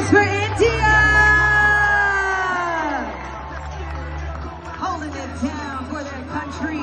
noise for India! Holding it down for their country.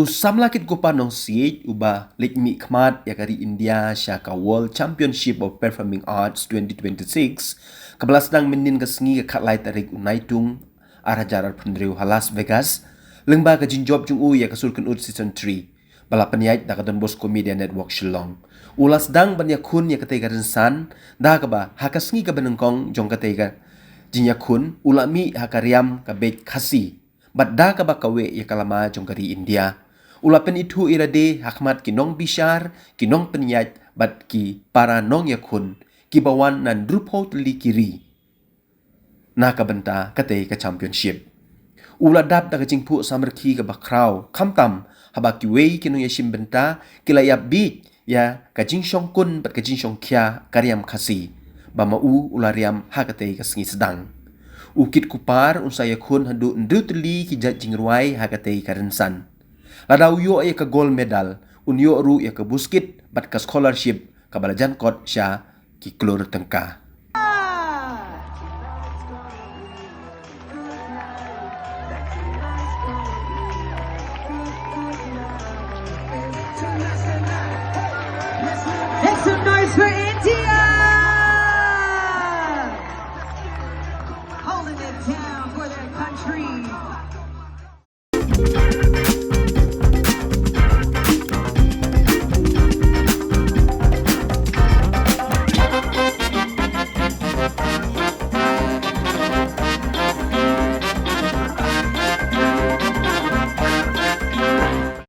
Samla Kitkupar Nongsiej uba Likmi Khmat yakari India Shaka World Championship of Performing Arts 2026 kabala sedang menin kesengi ke katlai tarik unaitung arajarar pendriu Las Vegas lengba ke jinjob jungu ya kasulkan ut season 3 bala penyait da donbosco media network Shillong ulas sedang banyakun ya ketai Rynsan da kaba hakasngi ke benengkong jong ketai ka jinyakun ulami hakariam ke Beit Khasi badda ka bakawe ya kalama jongkari India. Ulapen itu irade hakmat kinong bishar, kinong penyat bad ki para nong yakun, ki bawan nan drupo teli kiri. Na ka benta kate ka championship. Uladap da ka jingpu samerki ka bakraw, kamtam haba ki wei kinong yashim benta kilayap Beit ya ka jingshong kun bad ka jingshong kya Riam Khasi. Bamau ulariam hakate ka sengi sedang. Kitkupar unsaya kun handu ndutli ki jingruai hakate ka Rynsan. Ladau yo ya ka gold medal, unyo ru ya ka buskit bat ka scholarship ka balajan kot sya ki klur tengka. Make some noise for India! Holding it down for their country.